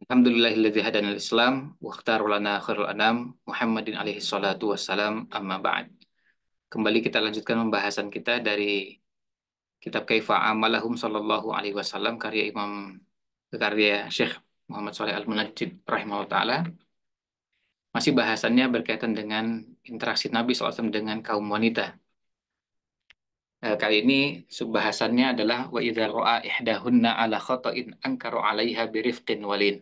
Alhamdulillahilladzi hadana al-Islam wa ikhtara lana khairul anam Muhammadin alaihi salatu wassalam amma ba'd. Kembali kita lanjutkan pembahasan kita dari kitab Kaifa Amalahum sallallahu alaihi wasallam karya Syekh Muhammad Shalih Al-Munajjid rahimahullah taala. Masih bahasannya berkaitan dengan interaksi Nabi SAW dengan kaum wanita. Kali ini subbahasannya adalah wa idza ra'a ihdahunna ala khata'in ankaru 'alaiha birifqin walin.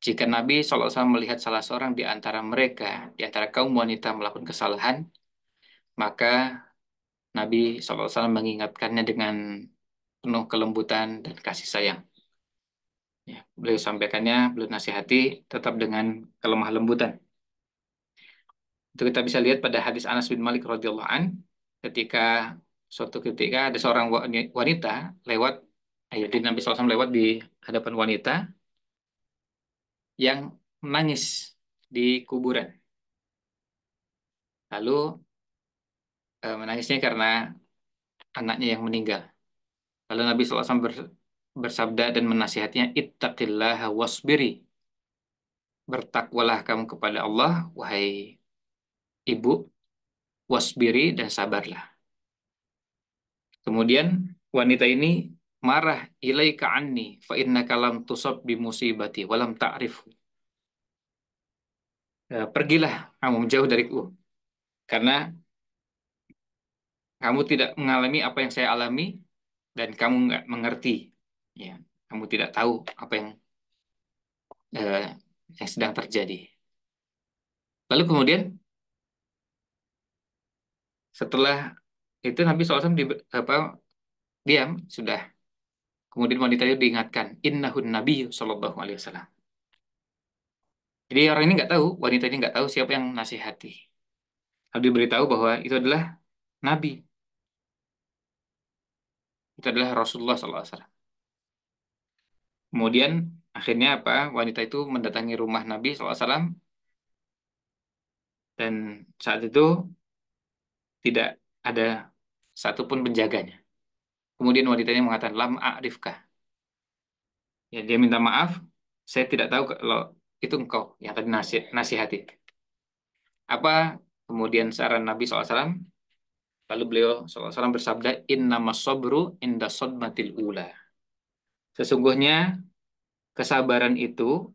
Jika Nabi SAW melihat salah seorang di antara mereka, di antara kaum wanita melakukan kesalahan, maka Nabi SAW mengingatkannya dengan penuh kelembutan dan kasih sayang. Ya, beliau sampaikannya, beliau nasihati tetap dengan kelemah lembutan. Itu kita bisa lihat pada hadis Anas bin Malik radhiyallahu an, ketika suatu ketika ada seorang wanita lewat, jadi Nabi SAW lewat di hadapan wanita yang menangis di kuburan. Lalu menangisnya karena anaknya yang meninggal. Lalu Nabi SAW bersabda dan menasihatinya, Ittaqillaha wasbiri. Bertakwalah kamu kepada Allah, wahai ibu, wasbiri dan sabarlah. Kemudian wanita ini marah, ilaika anni, fa innaka lam tusab bi musibati, walam ta'rifu. Pergilah kamu menjauh dariku, karena kamu tidak mengalami apa yang saya alami, dan kamu nggak mengerti. Ya, kamu tidak tahu apa eh, yang sedang terjadi. Lalu kemudian setelah itu Nabi SAW diam sudah. Kemudian wanita itu diingatkan, Innahun Nabi Sallallahu Alaihi Wasallam. Jadi orang ini nggak tahu, wanita ini nggak tahu siapa yang nasihati. Lalu diberitahu bahwa itu adalah Nabi, itu adalah Rasulullah Sallallahu Alaihi Wasallam. Kemudian akhirnya apa? Wanita itu mendatangi rumah Nabi Sallallahu Alaihi Wasallam dan saat itu tidak ada satupun penjaganya. Kemudian wanita ini mengatakan, Lam a'rifkah. Ya, dia minta maaf, saya tidak tahu kalau itu engkau yang tadi nasihati. Apa kemudian saran Nabi SAW? Lalu beliau SAW bersabda, Innamas sabru inda sodmatil ula. Sesungguhnya kesabaran itu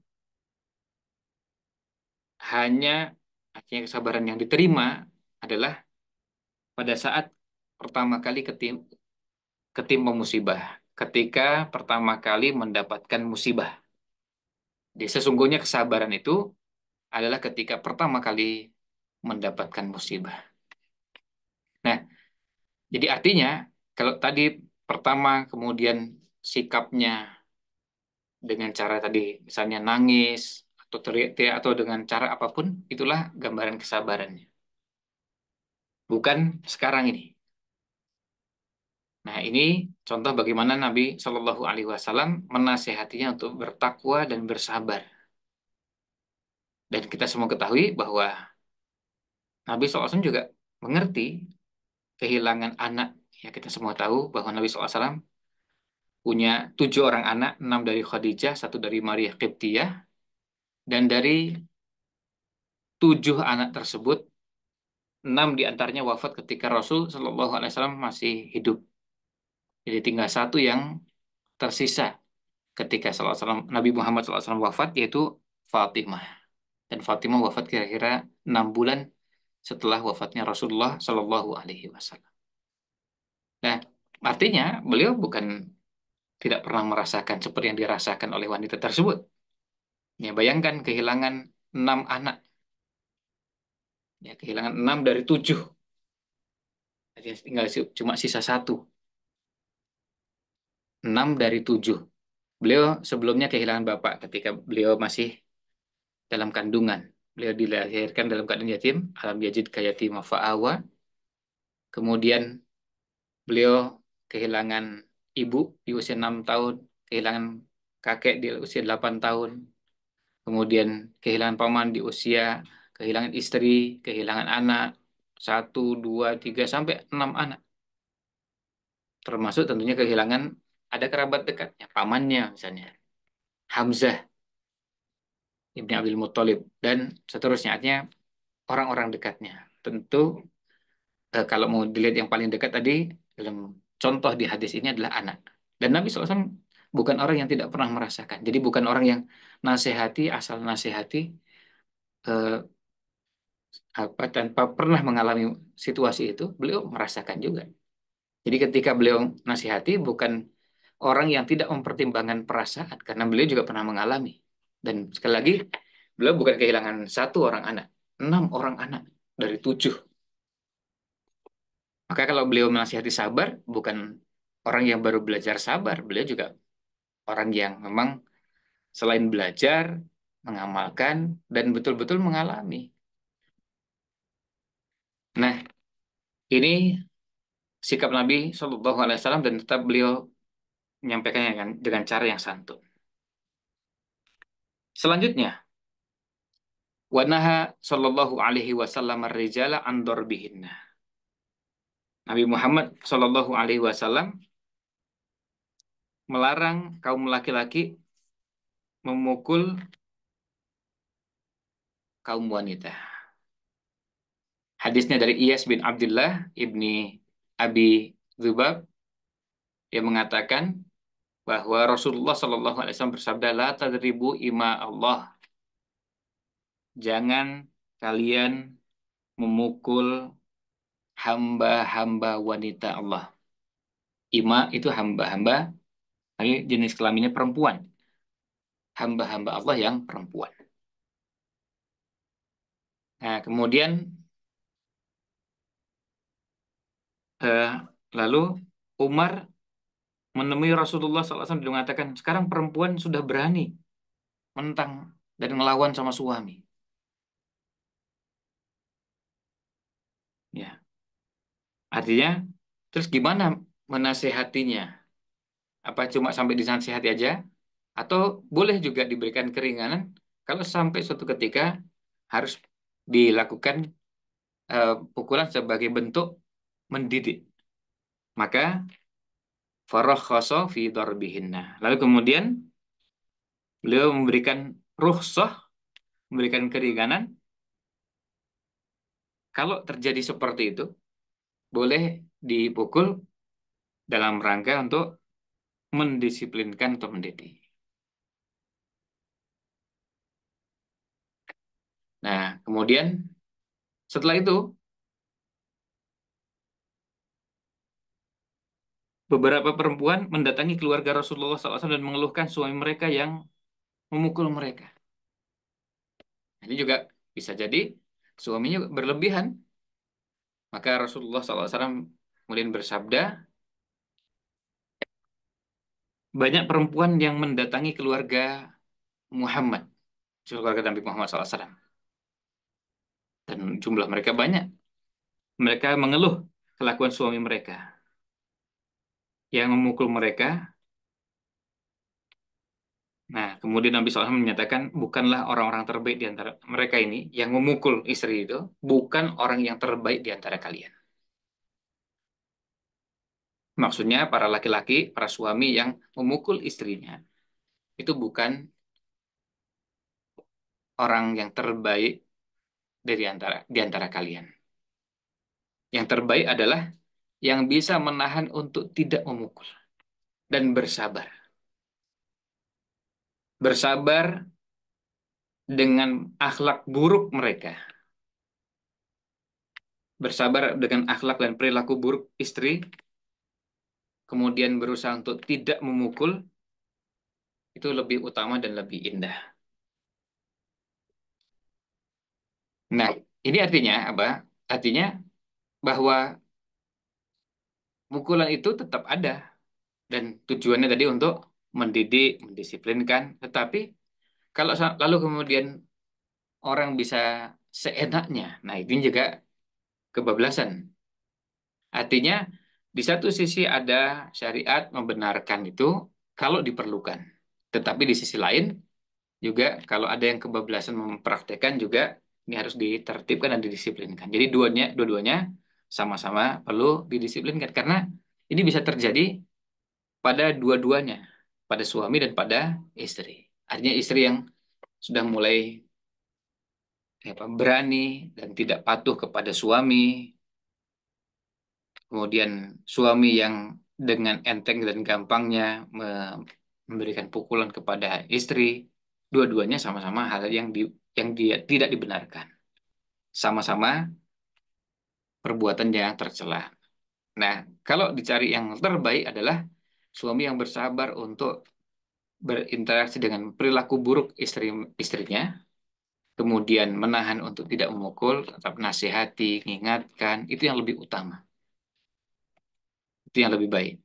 hanya, artinya kesabaran yang diterima adalah pada saat pertama kali ketimpa musibah. Ketika pertama kali mendapatkan musibah. Jadi sesungguhnya kesabaran itu adalah ketika pertama kali mendapatkan musibah. Nah, jadi artinya kalau tadi pertama kemudian sikapnya dengan cara tadi misalnya nangis atau teriak-teriak atau dengan cara apapun, itulah gambaran kesabarannya. Bukan sekarang ini. Nah, ini contoh bagaimana Nabi Shallallahu Alaihi Wasallam menasehatinya untuk bertakwa dan bersabar. Dan kita semua ketahui bahwa Nabi SAW juga mengerti kehilangan anak. Ya, kita semua tahu bahwa Nabi SAW punya 7 orang anak, 6 dari Khadijah, 1 dari Maria Qibtiyah, dan dari 7 anak tersebut, 6 diantaranya wafat ketika Rasul Shallallahu Alaihi Wasallam masih hidup. Jadi tinggal 1 yang tersisa ketika Nabi Muhammad SAW wafat, yaitu Fatimah. Dan Fatimah wafat kira-kira 6 bulan setelah wafatnya Rasulullah Shallallahu Alaihi Wasallam. Nah, artinya beliau bukan tidak pernah merasakan seperti yang dirasakan oleh wanita tersebut. Ya, bayangkan kehilangan 6 anak. Ya, kehilangan 6 dari 7. Jadi tinggal cuma sisa 1. 6 dari 7. Beliau sebelumnya kehilangan bapak ketika beliau masih dalam kandungan. Beliau dilahirkan dalam keadaan yatim, alam yajid kayatim fa'awa. Kemudian beliau kehilangan ibu di usia 6 tahun, kehilangan kakek di usia 8 tahun, kemudian kehilangan paman di usia, kehilangan istri, kehilangan anak, 1, 2, 3, sampai 6 anak. Termasuk tentunya kehilangan ada kerabat dekatnya, pamannya misalnya, Hamzah. Ibni Abdul Muthalib, dan seterusnya. Artinya orang-orang dekatnya. Tentu kalau mau dilihat yang paling dekat tadi, dalam contoh di hadis ini adalah anak. Dan Nabi SAW bukan orang yang tidak pernah merasakan. Jadi bukan orang yang nasihati, asal nasihati, eh, apa tanpa pernah mengalami situasi itu. Beliau merasakan juga. Jadi ketika beliau nasihati, bukan orang yang tidak mempertimbangkan perasaan, karena beliau juga pernah mengalami. Dan sekali lagi, beliau bukan kehilangan satu orang anak, 6 orang anak dari 7. Maka kalau beliau menasihati sabar, bukan orang yang baru belajar sabar, beliau juga orang yang memang selain belajar, mengamalkan, dan betul-betul mengalami. Nah, ini sikap Nabi SAW, dan tetap beliau menyampaikannya dengan cara yang santun. Selanjutnya, wanaha sallallahu alaihi wasallam ar-rijala an darbihinna. Nabi Muhammad sallallahu alaihi wasallam melarang kaum laki-laki memukul kaum wanita. Hadisnya dari Iyas bin Abdullah ibni Abi Dzubab yang mengatakan bahwa Rasulullah sallallahu alaihi wasallam bersabda, la tadribu ima Allah. Jangan kalian memukul hamba-hamba wanita Allah. Ima itu hamba-hamba, tapi jenis kelaminnya perempuan. Hamba-hamba Allah yang perempuan. Nah, kemudian eh, lalu Umar menemui Rasulullah SAW dan mengatakan, sekarang perempuan sudah berani menentang dan melawan sama suami. Ya, artinya, terus gimana menasehatinya? Apa cuma sampai dinasehati aja? Atau boleh juga diberikan keringanan kalau sampai suatu ketika harus dilakukan pukulan sebagai bentuk mendidik. Maka farakhaso fi darbihinna. Lalu kemudian beliau memberikan rukhsah, memberikan keringanan kalau terjadi seperti itu, boleh dipukul dalam rangka untuk mendisiplinkan atau mendidik. Nah, kemudian setelah itu beberapa perempuan mendatangi keluarga Rasulullah SAW dan mengeluhkan suami mereka yang memukul mereka. Ini juga bisa jadi suaminya berlebihan. Maka Rasulullah SAW kemudian bersabda, banyak perempuan yang mendatangi keluarga Muhammad, keluarga Nabi Muhammad SAW. Dan jumlah mereka banyak. Mereka mengeluh kelakuan suami mereka yang memukul mereka. Nah, kemudian Nabi SAW menyatakan, bukanlah orang-orang terbaik di antara mereka ini, yang memukul istri itu, bukan orang yang terbaik di antara kalian. Maksudnya para laki-laki, para suami yang memukul istrinya, itu bukan orang yang terbaik di antara kalian. Yang terbaik adalah yang bisa menahan untuk tidak memukul dan bersabar. Bersabar dengan akhlak buruk mereka. Bersabar dengan akhlak dan perilaku buruk istri, kemudian berusaha untuk tidak memukul, itu lebih utama dan lebih indah. Nah, ini artinya apa? Artinya bahwa pukulan itu tetap ada dan tujuannya tadi untuk mendidik, mendisiplinkan. Tetapi kalau lalu kemudian orang bisa seenaknya, nah itu juga kebablasan. Artinya di satu sisi ada syariat membenarkan itu kalau diperlukan. Tetapi di sisi lain juga kalau ada yang kebablasan mempraktekkan juga ini harus ditertibkan dan didisiplinkan. Jadi dua-duanya sama-sama perlu didisiplinkan karena ini bisa terjadi pada dua-duanya, pada suami dan pada istri. Artinya istri yang sudah mulai berani dan tidak patuh kepada suami, kemudian suami yang dengan enteng dan gampangnya memberikan pukulan kepada istri, dua-duanya sama-sama hal yang dia tidak dibenarkan. Sama-sama perbuatan yang tercela. Nah, kalau dicari yang terbaik adalah suami yang bersabar untuk berinteraksi dengan perilaku buruk istrinya, kemudian menahan untuk tidak memukul, tetap nasihati, mengingatkan, itu yang lebih utama, itu yang lebih baik.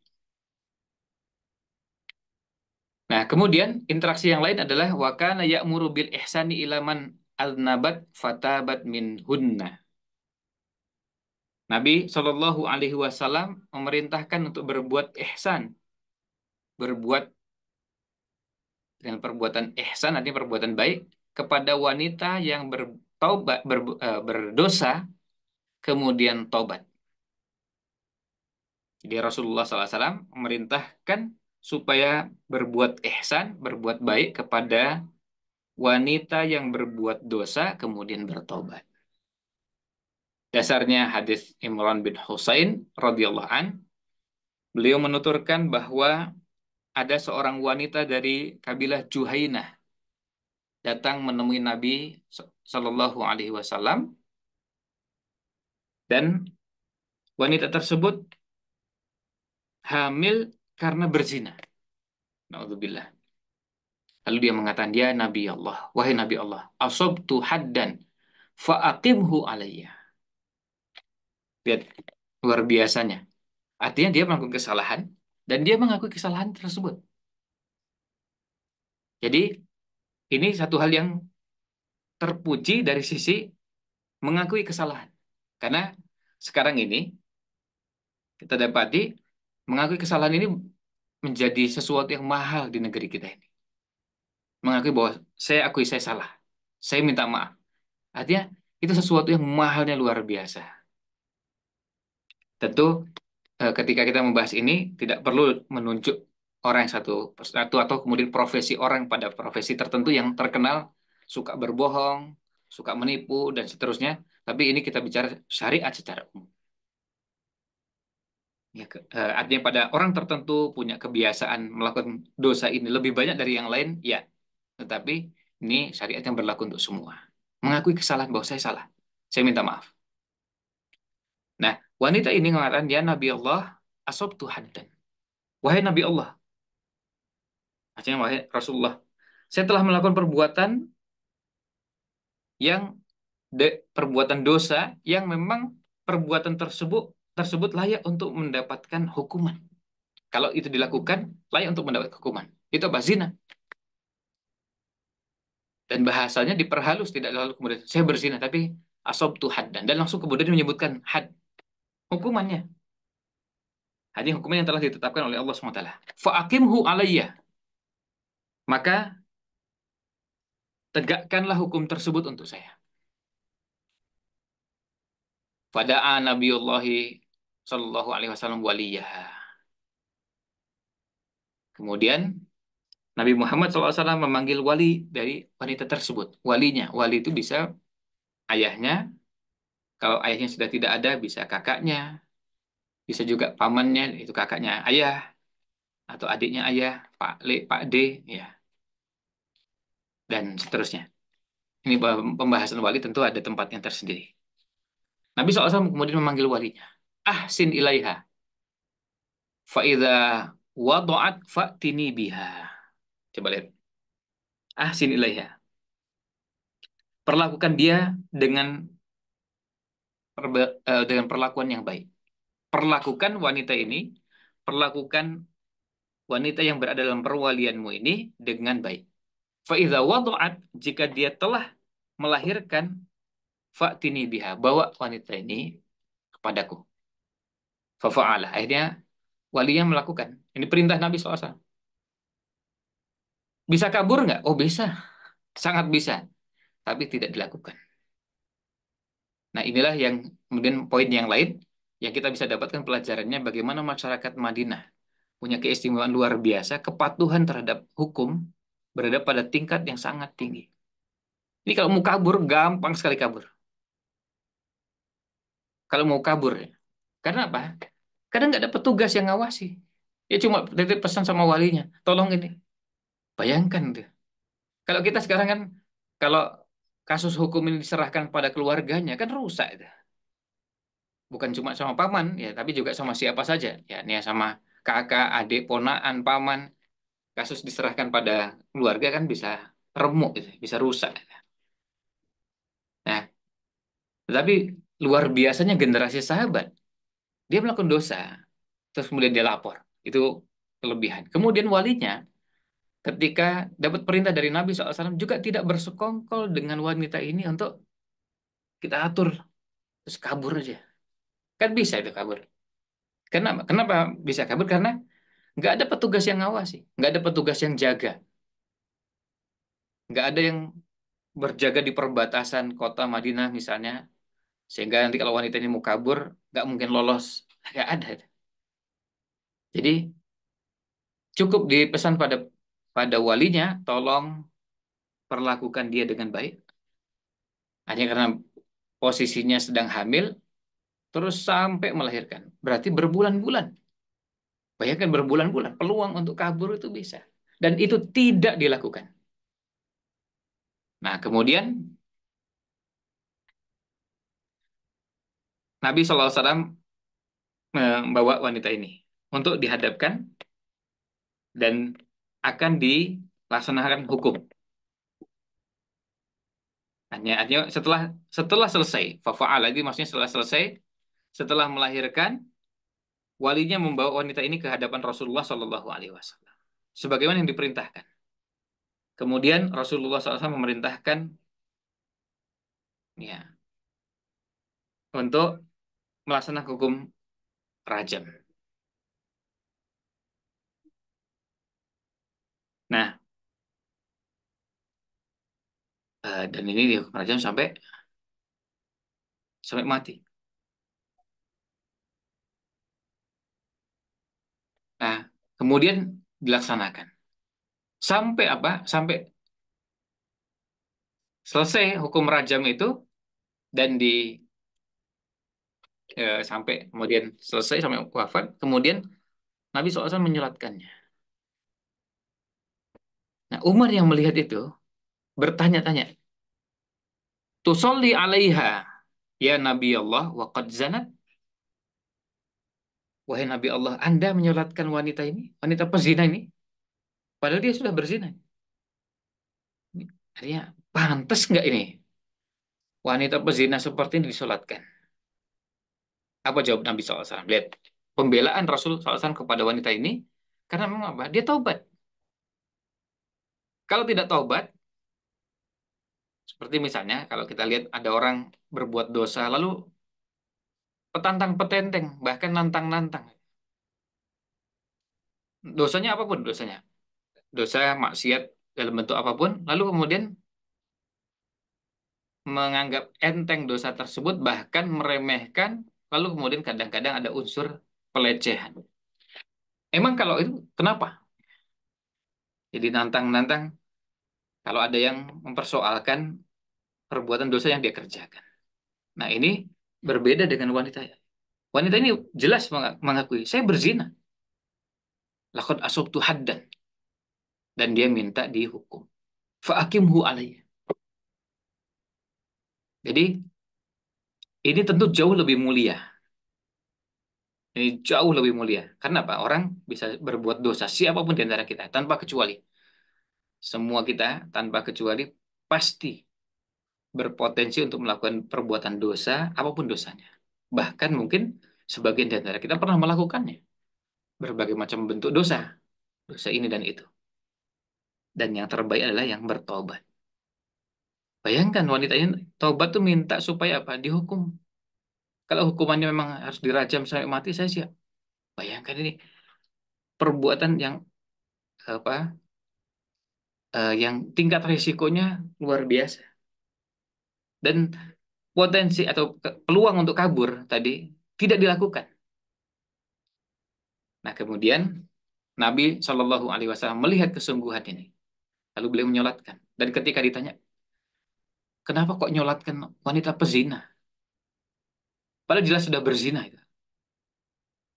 Nah, kemudian interaksi yang lain adalah wa kana ya'muru bil ihsani ila man aznabat fatabat min hunna. Nabi Shallallahu Alaihi Wasallam memerintahkan untuk berbuat ihsan, berbuat dengan perbuatan ihsan, artinya perbuatan baik kepada wanita yang berdosa, kemudian tobat. Jadi Rasulullah SAW memerintahkan supaya berbuat ihsan, berbuat baik kepada wanita yang berbuat dosa, kemudian bertobat. Dasarnya hadis Imran bin Husain radhiyallahu an, beliau menuturkan bahwa ada seorang wanita dari kabilah Juhainah datang menemui Nabi Shallallahu Alaihi Wasallam, dan wanita tersebut hamil karena berzina. Naudzubillah. Lalu dia mengatakan, ya Nabi Allah, wahai Nabi Allah, asabtu haddan fa'aqimhu alayya. Lihat, luar biasanya. Artinya dia melakukan kesalahan, dan dia mengakui kesalahan tersebut. Jadi, ini satu hal yang terpuji dari sisi mengakui kesalahan. Karena sekarang ini, kita dapati, mengakui kesalahan ini menjadi sesuatu yang mahal di negeri kita ini. Mengakui bahwa saya akui saya salah. Saya minta maaf. Artinya, itu sesuatu yang mahalnya luar biasa. Tentu ketika kita membahas ini tidak perlu menunjuk orang yang satu persatu atau kemudian profesi orang pada profesi tertentu yang terkenal suka berbohong, suka menipu dan seterusnya. Tapi ini kita bicara syariat secara umum. Ya, artinya pada orang tertentu punya kebiasaan melakukan dosa ini lebih banyak dari yang lain, ya. Tetapi ini syariat yang berlaku untuk semua. Mengakui kesalahan bahwa saya salah. Saya minta maaf. Nah, wanita ini mengatakan, ya Nabi Allah, asabtu haddan. Wahai Nabi Allah, artinya wahai Rasulullah, saya telah melakukan perbuatan yang perbuatan dosa yang memang perbuatan tersebut tersebut layak untuk mendapatkan hukuman. Kalau itu dilakukan, layak untuk mendapat hukuman. Itu apa? Zina. Dan bahasanya diperhalus, tidak lalu kemudian saya berzina, tapi asabtu haddan. Dan langsung kemudian menyebutkan had, hukumannya. Hanya hukuman yang telah ditetapkan oleh Allah SWT. Fa'akimhu alayya. Maka tegakkanlah hukum tersebut untuk saya. Fada'a Nabiyullahi Sallallahu Alaihi Wasallam waliyah. Kemudian Nabi Muhammad SAW memanggil wali dari wanita tersebut. Walinya, wali itu bisa ayahnya. Kalau ayahnya sudah tidak ada, bisa kakaknya. Bisa juga pamannya, itu kakaknya ayah. Atau adiknya ayah, Pak Le, Pak D, ya. Dan seterusnya. Ini pembahasan wali tentu ada tempatnya tersendiri. Nabi SAW kemudian memanggil walinya. Ahsin ilaiha. Fa'idha wadu'at fa'tini biha. Coba lihat. Ahsin ilaiha. Perlakukan dia dengan perlakuan yang baik. Perlakukan wanita ini, perlakukan wanita yang berada dalam perwalianmu ini dengan baik. Fa'idha wadu'at, jika dia telah melahirkan, fa'tini biha, bawa wanita ini kepadaku. Fafa'ala. Akhirnya walinya melakukan. Ini perintah Nabi SAW. Bisa kabur nggak? Oh bisa. Sangat bisa. Tapi tidak dilakukan. Nah inilah yang kemudian poin yang lain yang kita bisa dapatkan pelajarannya bagaimana masyarakat Madinah punya keistimewaan luar biasa, kepatuhan terhadap hukum berada pada tingkat yang sangat tinggi. Ini kalau mau kabur, gampang sekali kabur. Kalau mau kabur, ya. Karena apa? Kadang nggak ada petugas yang ngawasi. Ya cuma titip pesan sama walinya, tolong ini. Bayangkan tuh. Kalau kita sekarang kan, kalau kasus hukum ini diserahkan pada keluarganya, kan rusak itu. Bukan cuma sama paman, ya, tapi juga sama siapa saja. Ya, ini ya sama kakak, adik, ponakan, paman. Kasus diserahkan pada keluarga kan bisa remuk, gitu, bisa rusak. Nah, tetapi luar biasanya generasi sahabat. Dia melakukan dosa, terus kemudian dia lapor. Itu kelebihan. Kemudian walinya, ketika dapat perintah dari Nabi SAW, juga tidak bersekongkol dengan wanita ini untuk kita atur, terus kabur aja. Kan bisa itu kabur. Kenapa bisa kabur? Karena nggak ada petugas yang ngawasi, nggak ada petugas yang jaga, nggak ada yang berjaga di perbatasan kota Madinah misalnya, sehingga nanti kalau wanita ini mau kabur, nggak mungkin lolos. Nggak ada. Jadi cukup dipesan pada pada walinya, tolong perlakukan dia dengan baik. Hanya karena posisinya sedang hamil, terus sampai melahirkan. Berarti berbulan-bulan. Bayangkan berbulan-bulan, peluang untuk kabur itu bisa. Dan itu tidak dilakukan. Nah, kemudian Nabi SAW membawa wanita ini untuk dihadapkan dan akan dilaksanakan hukum. Hanya setelah setelah selesai, fafa'ala itu maksudnya setelah selesai, setelah melahirkan, walinya membawa wanita ini ke hadapan Rasulullah Shallallahu Alaihi Wasallam, sebagaimana yang diperintahkan. Kemudian Rasulullah SAW memerintahkan, ya, untuk melaksanakan hukum rajam. Nah, dan ini dihukum rajam sampai sampai mati. Nah, kemudian dilaksanakan sampai apa? Sampai selesai hukum rajam itu, dan sampai kemudian selesai sampai wafat. Kemudian Nabi SAW menyolatkannya. Nah, Umar yang melihat itu bertanya-tanya, tusolli alaiha ya Nabi Allah wa qad zanat. Wahai Nabi Allah, Anda menyolatkan wanita ini, wanita pezina ini, padahal dia sudah berzina. Ini artinya, pantas nggak ini wanita pezina seperti ini disolatkan? Apa jawab Nabi SAW? Lihat, pembelaan Rasul SAW kepada wanita ini, karena memang apa? Dia taubat. Kalau tidak taubat, seperti misalnya kalau kita lihat ada orang berbuat dosa, lalu petantang petenteng, bahkan nantang-nantang. Dosanya apapun dosanya. Dosa, maksiat, dalam bentuk apapun, lalu kemudian menganggap enteng dosa tersebut, bahkan meremehkan, lalu kemudian kadang-kadang ada unsur pelecehan. Emang kalau itu kenapa? Jadi nantang-nantang kalau ada yang mempersoalkan perbuatan dosa yang dia kerjakan. Nah, ini berbeda dengan wanita. Wanita ini jelas mengakui, saya berzina. Lakon asabtu haddan. Dan dia minta dihukum. Fa'akimhu alayya. Jadi, ini tentu jauh lebih mulia. Ini jauh lebih mulia. Karena apa? Orang bisa berbuat dosa, siapapun di antara kita, tanpa kecuali. Semua kita, tanpa kecuali, pasti berpotensi untuk melakukan perbuatan dosa, apapun dosanya. Bahkan mungkin sebagian di antara kita pernah melakukannya. Berbagai macam bentuk dosa. Dosa ini dan itu. Dan yang terbaik adalah yang bertobat. Bayangkan wanita ini taubat tuh minta supaya apa? Dihukum. Kalau hukumannya memang harus dirajam sampai mati, saya siap. Bayangkan ini perbuatan yang apa? Yang tingkat risikonya luar biasa, dan potensi atau peluang untuk kabur tadi tidak dilakukan. Nah, kemudian Nabi SAW melihat kesungguhan ini, lalu beliau menyolatkan. Dan ketika ditanya, Kenapa kok nyolatkan wanita pezina? Padahal jelas sudah berzina itu.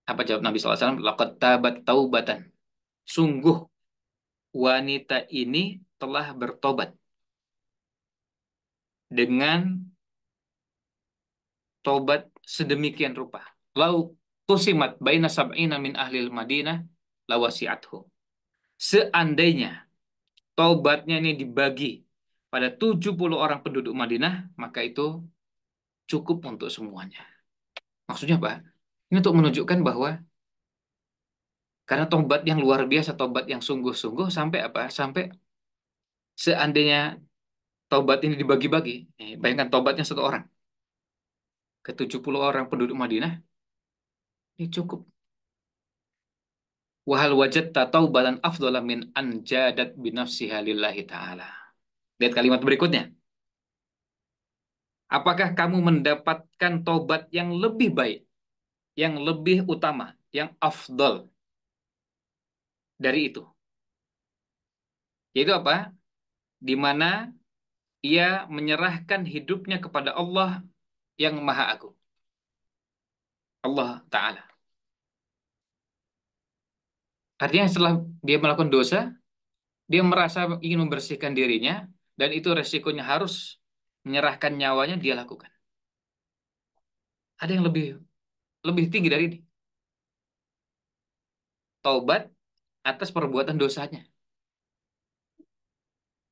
Apa jawab Nabi SAW? Laqad tabat taubatan. Sungguh wanita ini telah bertobat dengan tobat sedemikian rupa. Lau tusimat baina sab'ina min ahlil Madinah lawasiathu. Seandainya taubatnya ini dibagi pada 70 orang penduduk Madinah, maka itu cukup untuk semuanya. Maksudnya apa? Ini untuk menunjukkan bahwa karena taubat yang luar biasa, taubat yang sungguh-sungguh, sampai apa? Sampai seandainya taubat ini dibagi-bagi, bayangkan taubatnya satu orang ke 70 orang penduduk Madinah, ini cukup. Wahal wajadta taubatan afdhala min anjadat binafsiha lillahi ta'ala. Lihat kalimat berikutnya. Apakah kamu mendapatkan taubat yang lebih baik, yang lebih utama, yang afdal dari itu? Yaitu apa? Di mana ia menyerahkan hidupnya kepada Allah yang Maha Agung. Allah Ta'ala. Artinya setelah dia melakukan dosa, dia merasa ingin membersihkan dirinya, dan itu resikonya harus menyerahkan nyawanya, dia lakukan. Ada yang lebih lebih tinggi dari ini. Taubat atas perbuatan dosanya.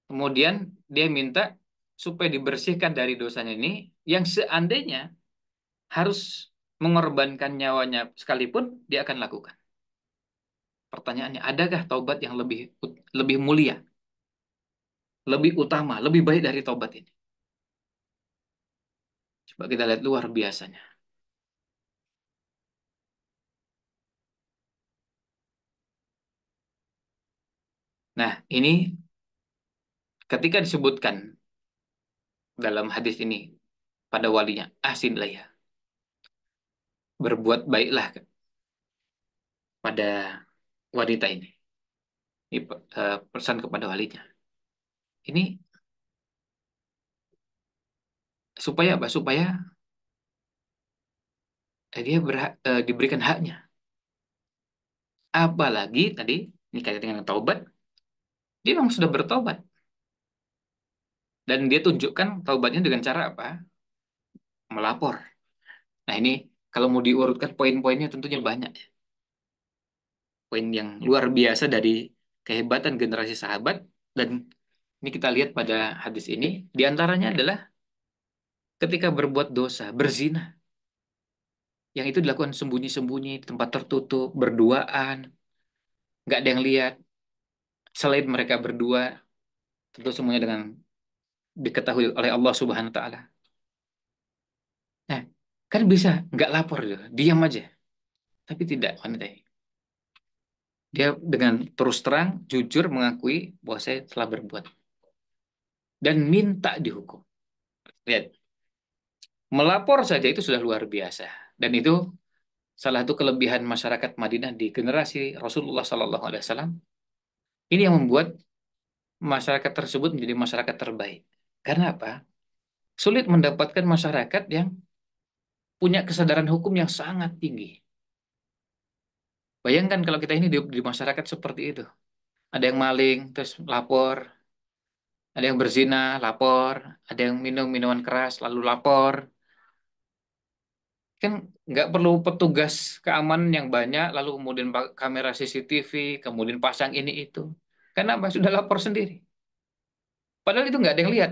Kemudian dia minta supaya dibersihkan dari dosanya ini, yang seandainya harus mengorbankan nyawanya sekalipun, dia akan lakukan. Pertanyaannya, adakah taubat yang lebih lebih mulia, lebih utama, lebih baik dari taubat ini? Coba kita lihat luar biasanya. Nah, ini ketika disebutkan dalam hadis ini pada walinya, ahsinlah ya, berbuat baiklah pada wanita ini. Ini pesan kepada walinya. Ini supaya apa? Supaya dia diberikan haknya. Apalagi tadi ini kaitan dengan taubat, dia memang sudah bertobat, dan dia tunjukkan taubatnya dengan cara apa? Melapor. Nah, ini kalau mau diurutkan poin-poinnya tentunya banyak. Poin yang luar biasa dari kehebatan generasi sahabat, dan ini kita lihat pada hadis ini, diantaranya adalah ketika berbuat dosa, berzina, yang itu dilakukan sembunyi-sembunyi di tempat tertutup, berduaan, nggak ada yang lihat, selain mereka berdua, tentu semuanya dengan diketahui oleh Allah Subhanahu Wa Taala. Nah, kan bisa nggak lapor gitu, diam aja. Tapi tidak, wanita ini. Dia dengan terus terang, jujur mengakui bahwa saya telah berbuat. Dan minta dihukum. Lihat, melapor saja itu sudah luar biasa. Dan itu salah satu kelebihan masyarakat Madinah di generasi Rasulullah SAW. Ini yang membuat masyarakat tersebut menjadi masyarakat terbaik. Karena apa? Sulit mendapatkan masyarakat yang punya kesadaran hukum yang sangat tinggi. Bayangkan kalau kita ini di masyarakat seperti itu. Ada yang maling, terus lapor. Ada yang berzina, lapor. Ada yang minum minuman keras, lalu lapor. Kan nggak perlu petugas keamanan yang banyak, lalu kemudian kamera CCTV, kemudian pasang ini itu. Karena apa? Sudah lapor sendiri. Padahal itu nggak ada yang lihat.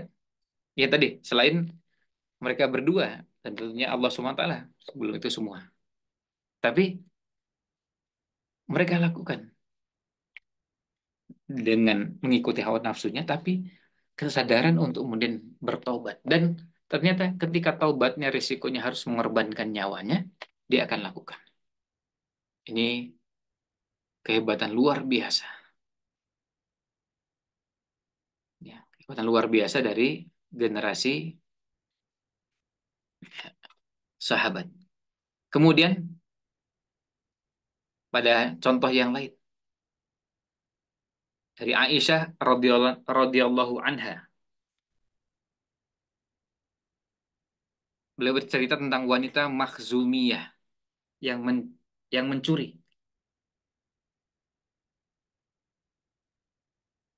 Ya tadi, selain mereka berdua, dan tentunya Allah SWT sebelum itu semua. Tapi mereka lakukan dengan mengikuti hawa nafsunya, tapi kesadaran untuk kemudian bertobat. Dan ternyata ketika taubatnya risikonya harus mengorbankan nyawanya, dia akan lakukan. Ini kehebatan luar biasa. Ya, kehebatan luar biasa dari generasi sahabat. Kemudian pada contoh yang lain dari Aisyah radhiyallahu anha, Beliau bercerita tentang wanita Makhzumiyah yang yang mencuri,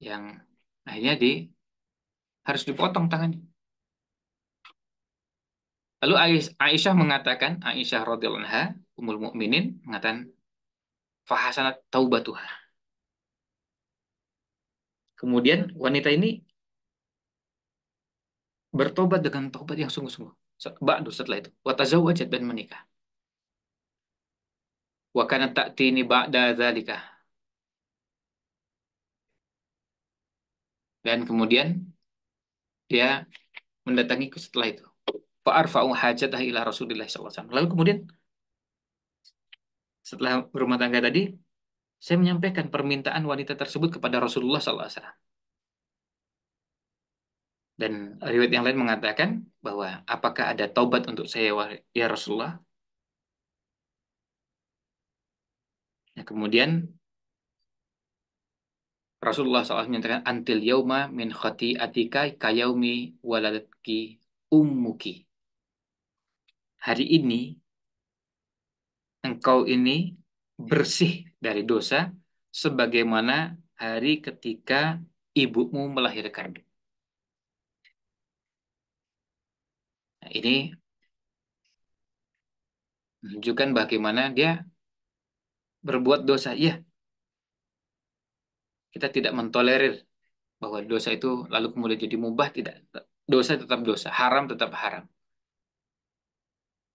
yang akhirnya harus dipotong tangannya. Lalu Aisyah mengatakan, Aisyah radhiyallahu anha, Ummul Mukminin mengatakan, fahasanat taubatuha. Kemudian wanita ini bertobat dengan tobat yang sungguh-sungguh. Ba'du setelah itu, wa tazawwajat dan menikah. Wa kanat ta'tini ba'da dzalika. Dan kemudian dia mendatangiku setelah itu. Fa'arfa'u hajatah ila Rasulillah sallallahu alaihi wasallam. Lalu kemudian setelah berumah tangga tadi, saya menyampaikan permintaan wanita tersebut kepada Rasulullah sallallahu alaihi wasallam. Dan riwayat yang lain mengatakan bahwa apakah ada taubat untuk saya ya Rasulullah? Nah, kemudian Rasulullah SAW menyatakan antil yauma min khati'atika kayaumi waladki ummuki. Hari ini engkau ini bersih dari dosa sebagaimana hari ketika ibumu melahirkan. Nah, ini menunjukkan bagaimana dia berbuat dosa. Iya, kita tidak mentolerir bahwa dosa itu lalu kemudian jadi mubah, tidak. Dosa tetap dosa, haram tetap haram.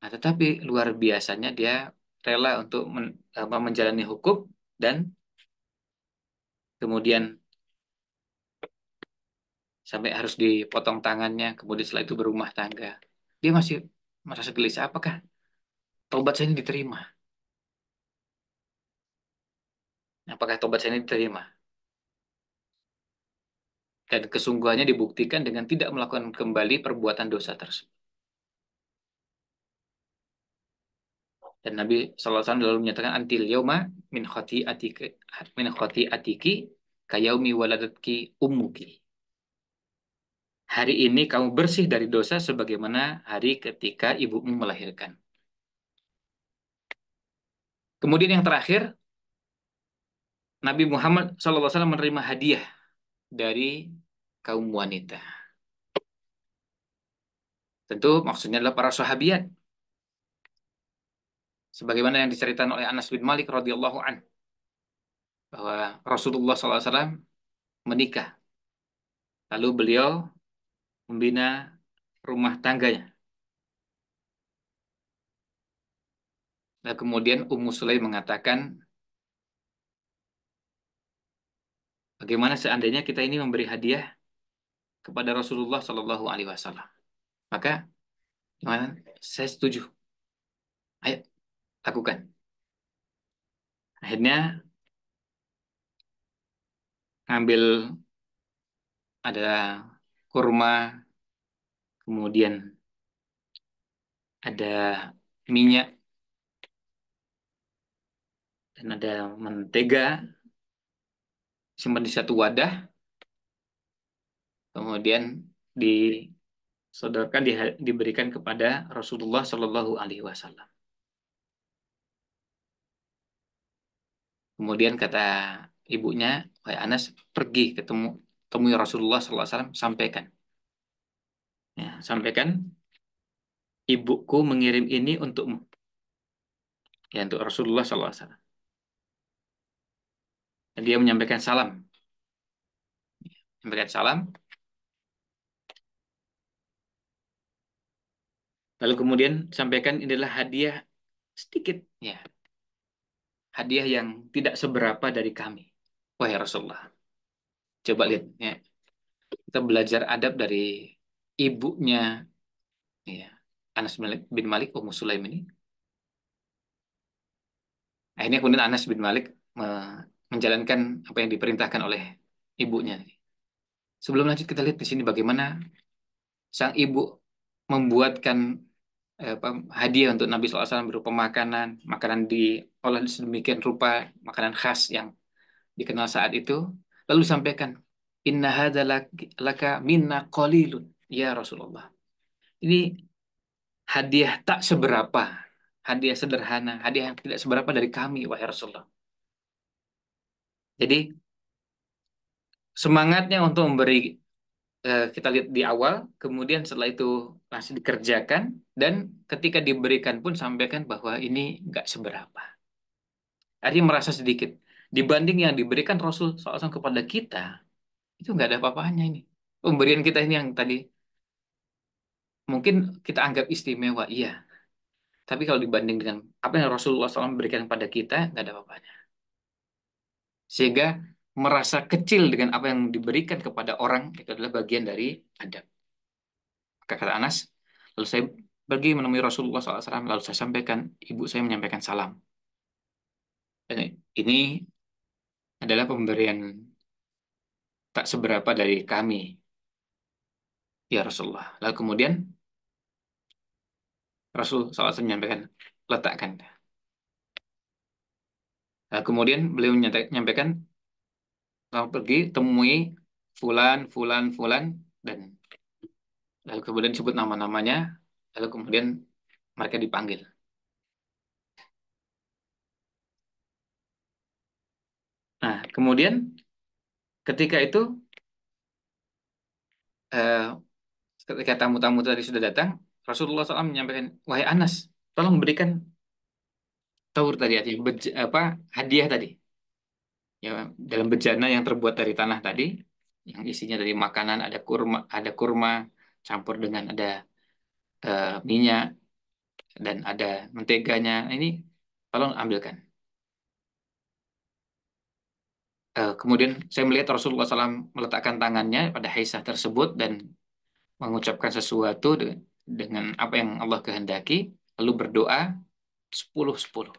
Nah, tetapi luar biasanya dia rela untuk menjalani hukum dan kemudian sampai harus dipotong tangannya, kemudian setelah itu berumah tangga. Dia masih merasa gelisah, apakah tobat saya ini diterima? Apakah tobat saya ini diterima? Dan kesungguhannya dibuktikan dengan tidak melakukan kembali perbuatan dosa tersebut. Dan Nabi SAW lalu menyatakan antil yauma min khati'atiki kayaumi waladatki ummuki. Hari ini kamu bersih dari dosa sebagaimana hari ketika ibumu melahirkan. Kemudian yang terakhir, Nabi Muhammad SAW menerima hadiah dari kaum wanita. Tentu maksudnya adalah para sahabiat. Sebagaimana yang diceritakan oleh Anas bin Malik radhiyallahu an bahwa Rasulullah SAW menikah. Lalu beliau membina rumah tangganya. Nah, kemudian Ummu Sulaim mengatakan, bagaimana seandainya kita ini memberi hadiah kepada Rasulullah Shallallahu Alaihi Wasallam? Maka, gimana? Saya setuju. Ayo, lakukan. Akhirnya ngambil ada kurma, kemudian ada minyak, dan ada mentega, simpan di satu wadah, kemudian disodorkan, diberikan kepada Rasulullah Shallallahu Alaihi Wasallam. Kemudian kata ibunya, wahai Anas, pergi temui Rasulullah Sallallahu Alaihi Wasallam, sampaikan. Ya, sampaikan, ibuku mengirim ini untukmu. Ya, untuk Rasulullah Sallallahu Alaihi Wasallam. Dan dia menyampaikan salam. Menyampaikan salam. Lalu kemudian sampaikan ini adalah hadiah sedikit. Ya, hadiah yang tidak seberapa dari kami. Wahai Rasulullah. Coba lihat. Ya. Kita belajar adab dari ibunya, ya, Anas bin Malik, Ummu Sulaim ini. Akhirnya kemudian Anas bin Malik menjalankan apa yang diperintahkan oleh ibunya. Sebelum lanjut kita lihat di sini bagaimana sang ibu membuatkan hadiah untuk Nabi SAW berupa makanan, makanan diolah sedemikian rupa, makanan khas yang dikenal saat itu, lalu disampaikan, Inna hadza laka minna qalilun ya Rasulullah. Ini hadiah tak seberapa, hadiah sederhana, hadiah yang tidak seberapa dari kami, wahai Rasulullah. Jadi semangatnya untuk memberi, kita lihat di awal, kemudian setelah itu masih dikerjakan, dan ketika diberikan pun sampaikan bahwa ini nggak seberapa. Artinya merasa sedikit. Dibanding yang diberikan Rasul SAW kepada kita, itu nggak ada apa-apanya ini. Pemberian kita ini yang tadi, mungkin kita anggap istimewa, iya. Tapi kalau dibanding dengan apa yang Rasulullah SAW berikan kepada kita, nggak ada apa-apanya. Sehingga merasa kecil dengan apa yang diberikan kepada orang, itu adalah bagian dari adab. Maka kata Anas, lalu saya pergi menemui Rasulullah SAW, lalu saya sampaikan, ibu saya menyampaikan salam. Dan ini adalah pemberian tak seberapa dari kami, ya Rasulullah. Lalu kemudian Rasul SAW menyampaikan, letakkan. Lalu kemudian beliau menyampaikan, kamu pergi temui fulan, fulan, fulan, dan lalu kemudian disebut nama-namanya, lalu kemudian mereka dipanggil. Nah, kemudian ketika itu, eh, ketika tamu-tamu tadi sudah datang, Rasulullah SAW menyampaikan, wahai Anas, tolong berikan taur tadi, artinya apa, hadiah tadi. Ya, dalam bejana yang terbuat dari tanah tadi, yang isinya dari makanan, ada kurma campur dengan ada minyak dan ada menteganya. Ini tolong ambilkan. Kemudian saya melihat Rasulullah SAW meletakkan tangannya pada Aisyah tersebut dan mengucapkan sesuatu dengan apa yang Allah kehendaki, lalu berdoa 10-10.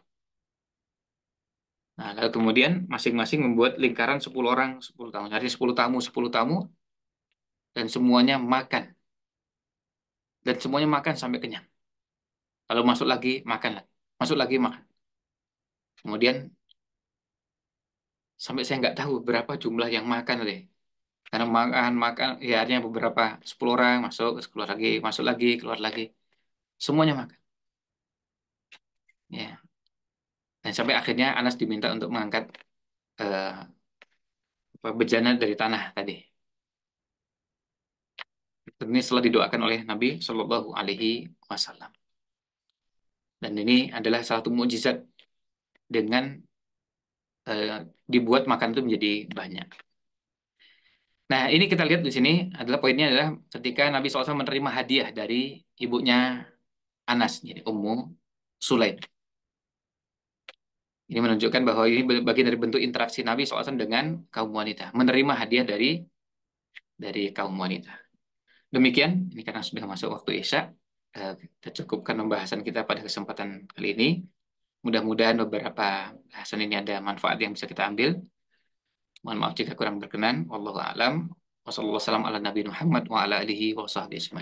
Nah, lalu kemudian masing-masing membuat lingkaran 10 orang, 10 tamu. Jadi 10 tamu, dan semuanya makan. Dan semuanya makan sampai kenyang. Lalu masuk lagi, makan lagi. Masuk lagi, makan. Kemudian sampai saya nggak tahu berapa jumlah yang makan deh. Karena makan, makan, ya artinya beberapa, 10 orang masuk, keluar lagi, masuk lagi, keluar lagi. Semuanya makan. Ya. Dan sampai akhirnya Anas diminta untuk mengangkat eh, bejana dari tanah tadi. Ini setelah didoakan oleh Nabi Shallallahu Alaihi Wasallam. Dan ini adalah salah satu mukjizat dengan dibuat makan itu menjadi banyak. Nah, ini kita lihat di sini adalah poinnya adalah ketika Nabi SAW menerima hadiah dari ibunya Anas, jadi Ummu Sulaim. Ini menunjukkan bahwa ini bagian dari bentuk interaksi Nabi SAW dengan kaum wanita, menerima hadiah dari kaum wanita. Demikian, ini karena sudah masuk waktu Isya, kita cukupkan pembahasan kita pada kesempatan kali ini. Mudah-mudahan beberapa bahasan ini ada manfaat yang bisa kita ambil. Mohon maaf jika kurang berkenan. Wallahu a'lam. Wassalamualaikum warahmatullahi wabarakatuh.